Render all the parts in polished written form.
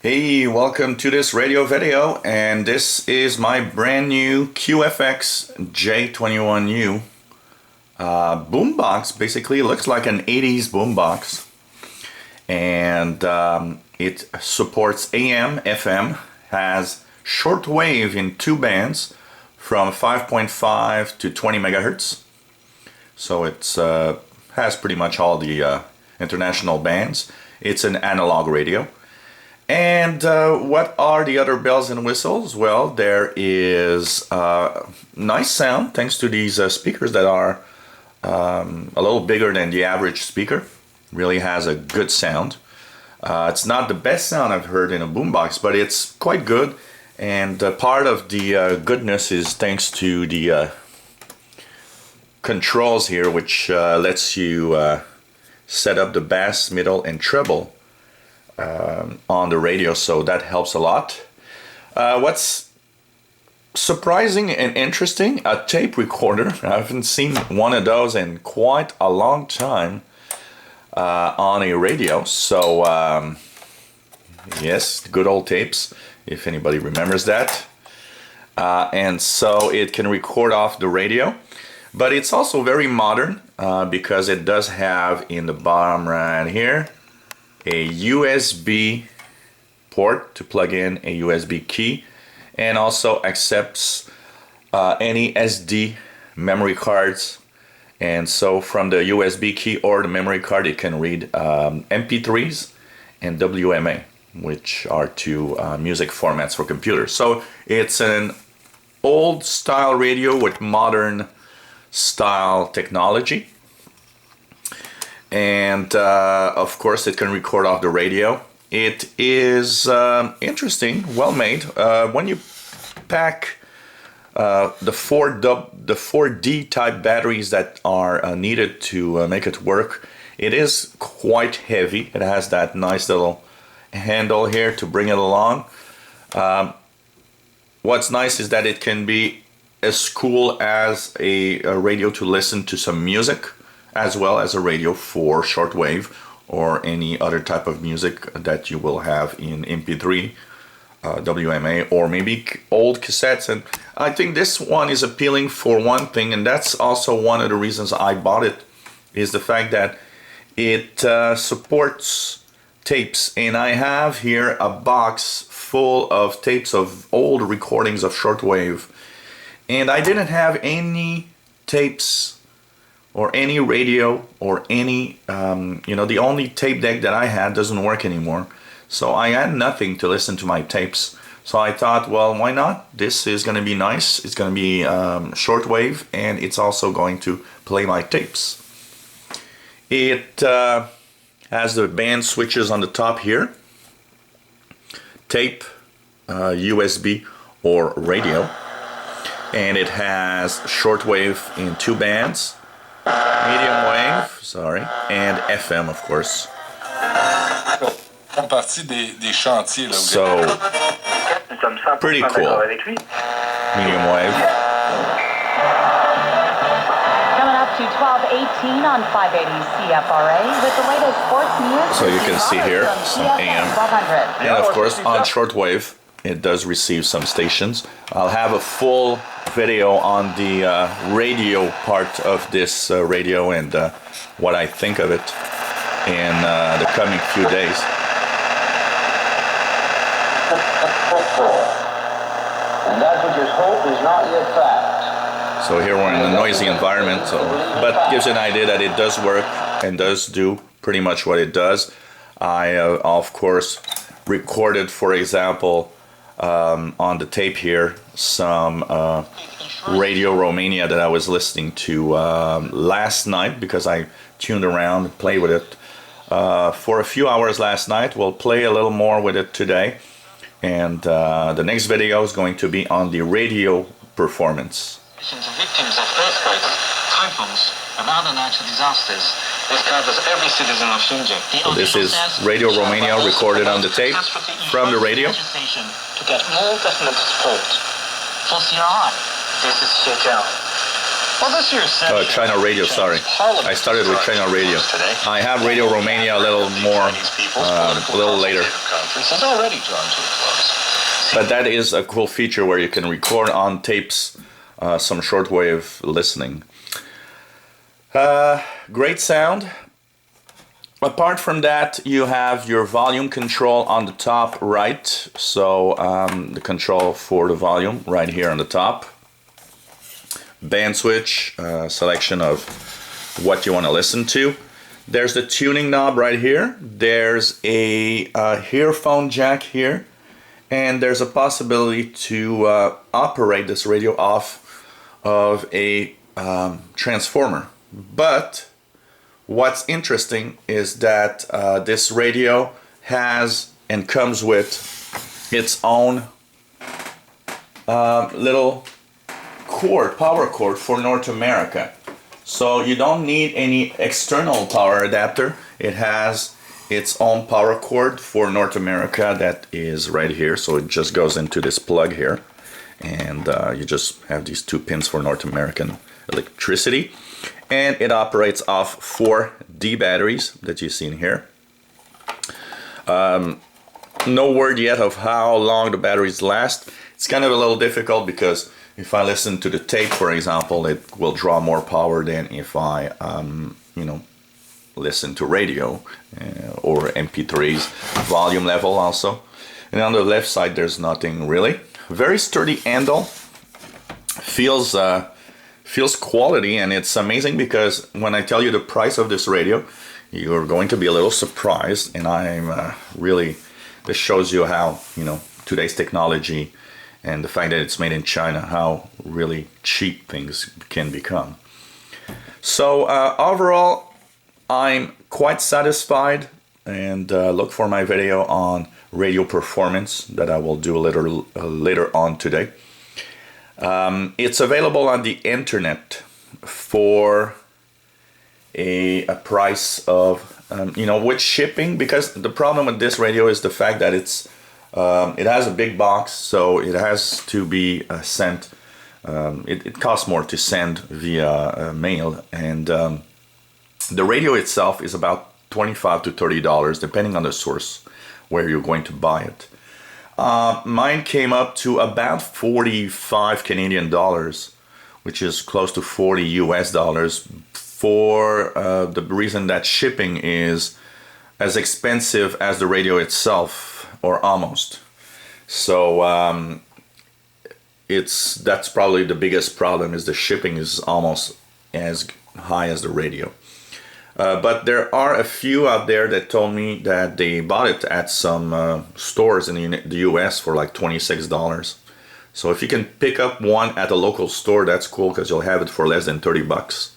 Hey, welcome to this radio video, and this is my brand new QFX J 21U boombox. Basically, it looks like an 80s boombox, and it supports AM, FM, has shortwave in 2 bands from 5.5 to 20 megahertz. So it's has pretty much all the international bands. It's an analog radio. And what are the other bells and whistles? Well, there is nice sound thanks to these speakers that are a little bigger than the average speaker. Really has a good sound. It's not the best sound I've heard in a boombox, but it's quite good. And part of the goodness is thanks to the controls here, which lets you set up the bass, middle, and treble on the radio, so that helps a lot. What's surprising and interesting, a tape recorder. I haven't seen one of those in quite a long time on a radio. So yes, good old tapes, if anybody remembers that. And so it can record off the radio, but it's also very modern because it does have in the bottom right here a USB port to plug in a USB key, and also accepts any SD memory cards. And so from the USB key or the memory card, it can read MP3s and Wma, which are 2 music formats for computers. So it's an old style radio with modern style technology. And of course it can record off the radio. It is interesting, well made. When you pack the 4D type batteries that are needed to make it work, it is quite heavy. It has that nice little handle here to bring it along. What's nice is that it can be as cool as a radio to listen to some music, as well as a radio for shortwave or any other type of music that you will have in MP3, Wma, or maybe old cassettes. And I think this one is appealing for one thing, and that's also one of the reasons I bought it, is the fact that it supports tapes. And I have here a box full of tapes of old recordings of shortwave, and I didn't have any tapes or any radio or any, the only tape deck that I had doesn't work anymore. So I had nothing to listen to my tapes. So I thought, well, why not? This is going to be nice. It's going to be shortwave, and it's also going to play my tapes. It has the band switches on the top here. Tape, USB, or radio. And it has shortwave in 2 bands. Medium wave, and FM, of course. So, pretty cool. Medium wave. Coming up to 12:18 on 580 CFRA with the latest sports news. So you can see here some AM. And of course, on shortwave, it does receive some stations. I'll have a full video on the radio part of this radio and what I think of it in the coming few days. And that which is hope is not yet fact. So here we're in a noisy environment, but gives you an idea that it does work and does do pretty much what it does. I of course recorded, for example, on the tape here, some Radio Romania that I was listening to last night, because I tuned around and played with it for a few hours last night. We'll play a little more with it today, and the next video is going to be on the radio performance. Victims of earthquakes, typhoons, and other natural disasters. This covers every citizen of Shenzhen. So this is Radio Romania recorded on the tape from the radio. To get more definite support. For CRI, this is Xie Zhao. Well, this year's session China radio, sorry. I started with China radio. I have Radio Romania a little more, a little later. Conference is already drawn to a close. But that is a cool feature where you can record on tapes some shortwave listening. Great sound. Apart from that, you have your volume control on the top right. So the control for the volume right here on the top. Band switch, selection of what you want to listen to. There's the tuning knob right here. There's a earphone jack here. And there's a possibility to operate this radio off of a transformer. But what's interesting is that this radio has and comes with its own little cord, power cord for North America. So you don't need any external power adapter. It has its own power cord for North America that is right here. So it just goes into this plug here. And you just have these two pins for North American electricity. And it operates off 4D batteries that you see in here. No word yet of how long the batteries last. It's kind of a little difficult because if I listen to the tape, for example, it will draw more power than if I, listen to radio or MP3s, volume level also. And on the left side, there's nothing really. Very sturdy handle. Feels quality, and it's amazing because when I tell you the price of this radio, you're going to be a little surprised. And I'm really, this shows you how, today's technology and the fact that it's made in China, how really cheap things can become. So overall, I'm quite satisfied, and look for my video on radio performance that I will do later on today. It's available on the internet for a price of, with shipping, because the problem with this radio is the fact that it has a big box, so it has to be sent. It costs more to send via mail, and the radio itself is about $25 to $30, depending on the source where you're going to buy it. Mine came up to about 45 Canadian dollars, which is close to 40 US dollars, for the reason that shipping is as expensive as the radio itself, or almost. So that's probably the biggest problem, is the shipping is almost as high as the radio. But there are a few out there that told me that they bought it at some stores in the US for like $26. So if you can pick up one at a local store, that's cool, because you'll have it for less than 30 bucks.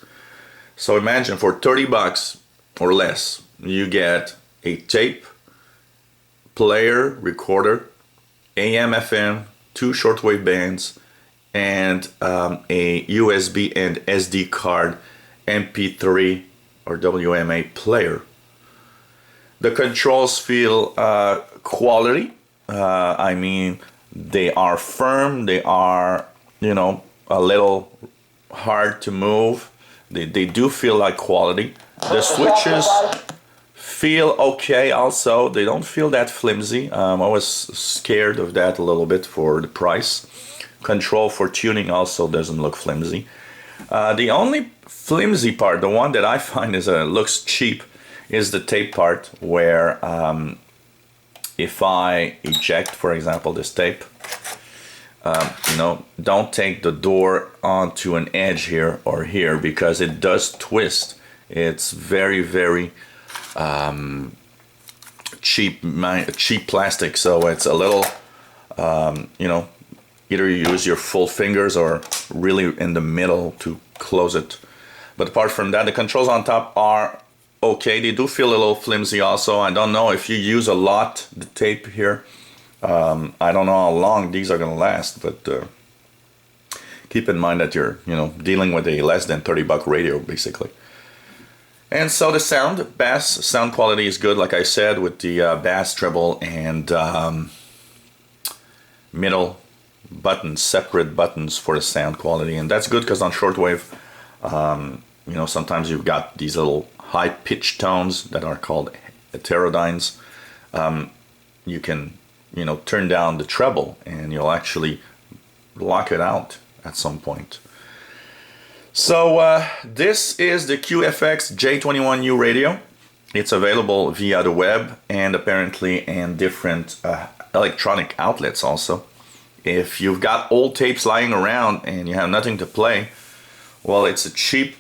So imagine for 30 bucks or less, you get a tape, player, recorder, AM, FM, 2 shortwave bands, and a USB and SD card, MP3 or WMA player. The controls feel quality. I mean, they are firm. They are, a little hard to move. They do feel like quality. The switches feel okay also. They don't feel that flimsy. I was scared of that a little bit for the price. Control for tuning also doesn't look flimsy. The only flimsy part, the one that I find looks cheap, is the tape part, where if I eject, for example, this tape, don't take the door onto an edge here or here, because it does twist. It's very, very cheap plastic, so it's a little, either you use your full fingers or really in the middle to close it. But apart from that, the controls on top are okay. They do feel a little flimsy also. I don't know if you use a lot the tape here. I don't know how long these are going to last, but keep in mind that you're dealing with a less than 30 buck radio basically. And so the bass sound quality is good, like I said, with the bass, treble, and middle buttons, separate buttons for the sound quality. And that's good, because on shortwave You know, sometimes you've got these little high-pitched tones that are called heterodynes. You can, you know, turn down the treble and you'll actually block it out at some point. So this is the QFX J21U radio. It's available via the web and apparently in different electronic outlets also. If you've got old tapes lying around and you have nothing to play, well, it's a cheap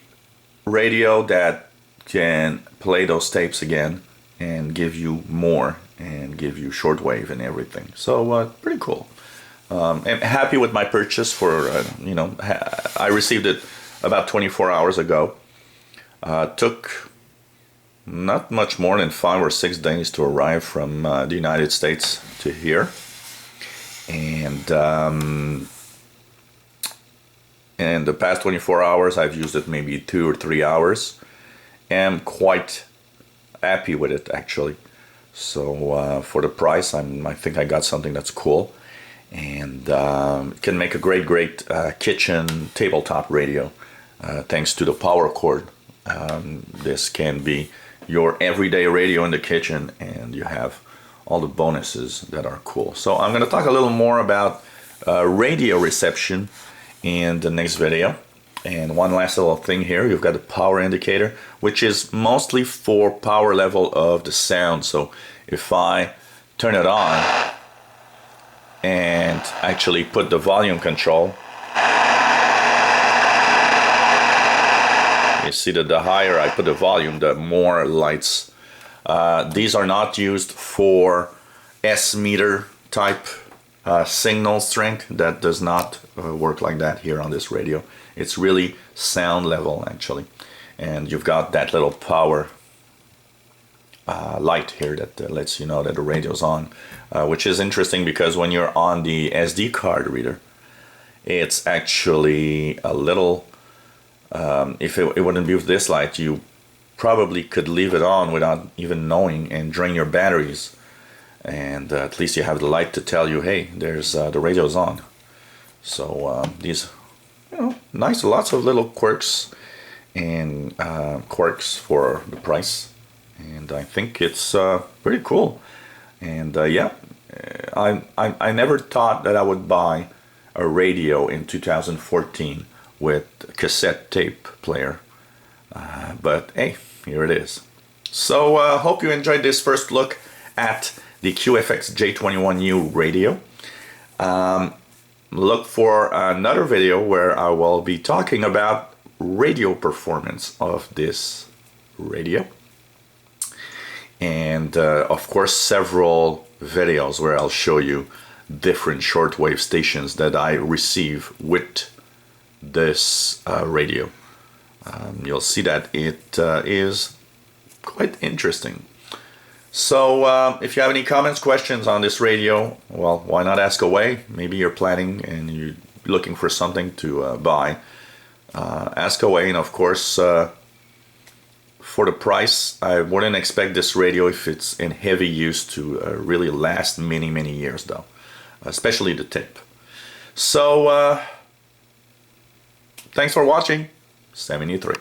radio that can play those tapes again and give you more and give you shortwave and everything. So pretty cool. I'm happy with my purchase. For you know, I received it about 24 hours ago. Took not much more than 5 or 6 days to arrive from the United States to here, and in the past 24 hours I've used it maybe 2 or 3 hours. I'm quite happy with it actually. So for the price, I think I got something that's cool, and can make a great kitchen tabletop radio thanks to the power cord. This can be your everyday radio in the kitchen, and you have all the bonuses that are cool. So I'm going to talk a little more about radio reception in the next video. And one last little thing here, you've got the power indicator, which is mostly for power level of the sound. So if I turn it on and actually put the volume control, you see that the higher I put the volume, the more lights. These are not used for S-meter type signal strength. That does not work like that here on this radio. It's really sound level actually. And you've got that little power light here that lets you know that the radio's on, which is interesting because when you're on the SD card reader, it's actually a little, if it wouldn't be with this light, you probably could leave it on without even knowing and drain your batteries, and at least you have the light to tell you, hey, there's the radio's on. So these, you know, nice, lots of little quirks and quirks for the price, and I think it's pretty cool. And yeah, I never thought that I would buy a radio in 2014 with cassette tape player, but hey, here it is. So hope you enjoyed this first look at the QFX J21U radio. Look for another video where I will be talking about radio performance of this radio, and of course several videos where I'll show you different shortwave stations that I receive with this radio. You'll see that it is quite interesting. So if you have any comments, questions on this radio, well, why not ask away? Maybe you're planning and you're looking for something to buy. Ask away, and of course for the price, I wouldn't expect this radio, if it's in heavy use, to really last many years though, especially the tape. So thanks for watching. 73.